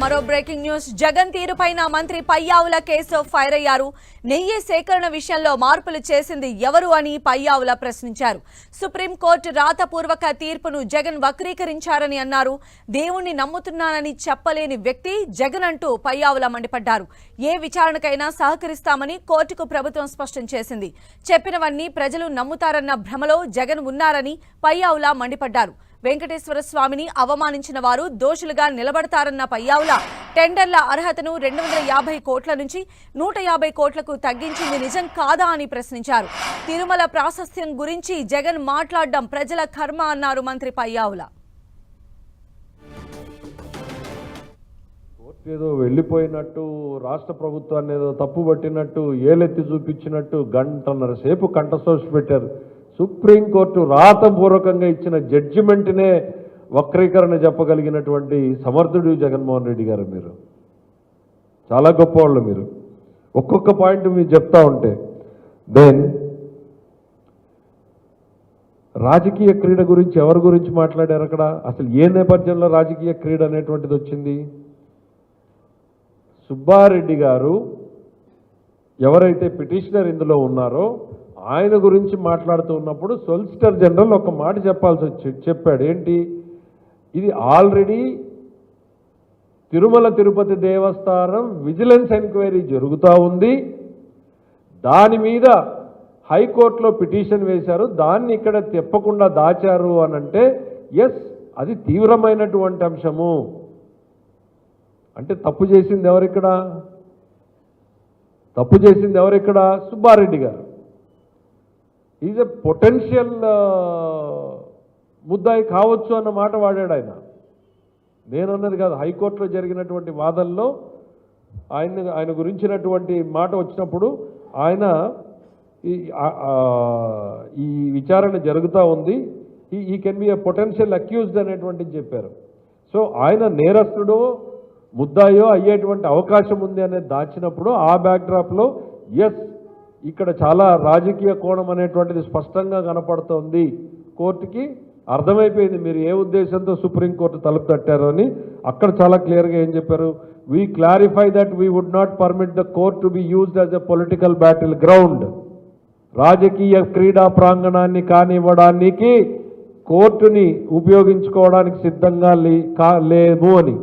మరో breaking news. Jagan తీరుపైన మంత్రి Payyavula case fire అయ్యారు. నెయ్యి సేకరణ విషయంలో మార్పులు చేసింది ఎవరు అని పయ్యావుల ప్రశ్నించారు. సుప్రీంకోర్టు రాతపూర్వక తీర్పును జగన్ వక్రీకరించారని అన్నారు. దేవుణ్ణి నమ్ముతున్నానని చెప్పలేని వ్యక్తి జగన్ అంటూ పయ్యావుల మండిపడ్డారు. ఏ విచారణకైనా సహకరిస్తామని కోర్టుకు ప్రభుత్వం స్పష్టం చేసింది. చెప్పినవన్నీ ప్రజలు నమ్ముతారన్న భ్రమలో జగన్ ఉన్నారని పయ్యావుల మండిపడ్డారు. వెంకటేశ్వర స్వామిని అవమానించిన వారు దోషులుగా నిలబడతారన్న పయ్యావుల టెండర్ల అర్హతను 250 కోట్ల నుంచి 150 కోట్లకు తగ్గించింది నిజం కాదా అని ప్రశ్నించారు. తిరుమల ప్రాశస్త్యం గురించి జగన్ మాట్లాడడం ప్రజల కర్మ అన్నారు మంత్రి పయ్యావుల. ఏదో వెళ్ళిపోయినట్టు, రాష్ట్ర ప్రభుత్వాన్ని ఏదో తప్పు పట్టినట్టు, ఏలెత్తి చూపించినట్టు గంటన్నర సేపు కంఠశోష పెట్టారు. సుప్రీంకోర్టు రాతపూర్వకంగా ఇచ్చిన జడ్జిమెంట్నే వక్రీకరణ చెప్పగలిగినటువంటి సమర్థుడు జగన్మోహన్ రెడ్డి గారు. మీరు చాలా గొప్పవాళ్ళు. మీరు ఒక్కొక్క పాయింట్ మీరు చెప్తా ఉంటే దెన్ రాజకీయ క్రీడ గురించి ఎవరి గురించి మాట్లాడారు అక్కడ? అసలు ఏ నేపథ్యంలో రాజకీయ క్రీడ అనేటువంటిది వచ్చింది? సుబ్బారెడ్డి గారు ఎవరైతే పిటిషనర్ ఇందులో ఉన్నారో ఆయన గురించి మాట్లాడుతూ ఉన్నప్పుడు సొలిసిటర్ జనరల్ ఒక మాట చెప్పాడు. ఏంటి? ఇది ఆల్రెడీ తిరుమల తిరుపతి దేవస్థానం విజిలెన్స్ ఎంక్వైరీ జరుగుతూ ఉంది, దాని మీద హైకోర్టులో పిటిషన్ వేశారు, దాన్ని ఇక్కడ తెప్పకుండా దాచారు అని అంటే ఎస్, అది తీవ్రమైనటువంటి అంశము. అంటే తప్పు చేసింది ఎవరిక్కడ? తప్పు చేసింది ఎవరిక్కడ? సుబ్బారెడ్డి గారు. ఈజ్ ఎ పొటెన్షియల్ ముద్దాయి కావచ్చు అన్న మాట వాడాడు ఆయన. నేనన్నది కాదు, హైకోర్టులో జరిగినటువంటి వాదనలో ఆయన గురించినటువంటి మాట వచ్చినప్పుడు ఆయన ఈ విచారణ జరుగుతూ ఉంది, ఈ can be a potential accused అనేటువంటిది చెప్పారు. సో ఆయన నేరస్తుడో ముద్దాయో అయ్యేటువంటి అవకాశం ఉంది అనేది దాచినప్పుడు ఆ బ్యాక్డ్రాప్లో ఎస్, ఇక్కడ చాలా రాజకీయ కోణం అనేటువంటిది స్పష్టంగా కనపడుతోంది. కోర్టుకి అర్థమైపోయింది మీరు ఏ ఉద్దేశంతో సుప్రీంకోర్టు తలుపు తట్టారు అని. అక్కడ చాలా క్లియర్గా ఏం చెప్పారు? We clarify that we would not permit the court to be used as a political battle ground. రాజకీయ క్రీడా ప్రాంగణాన్ని కానివ్వడానికి కోర్టుని ఉపయోగించుకోవడానికి సిద్ధంగా లేము అని.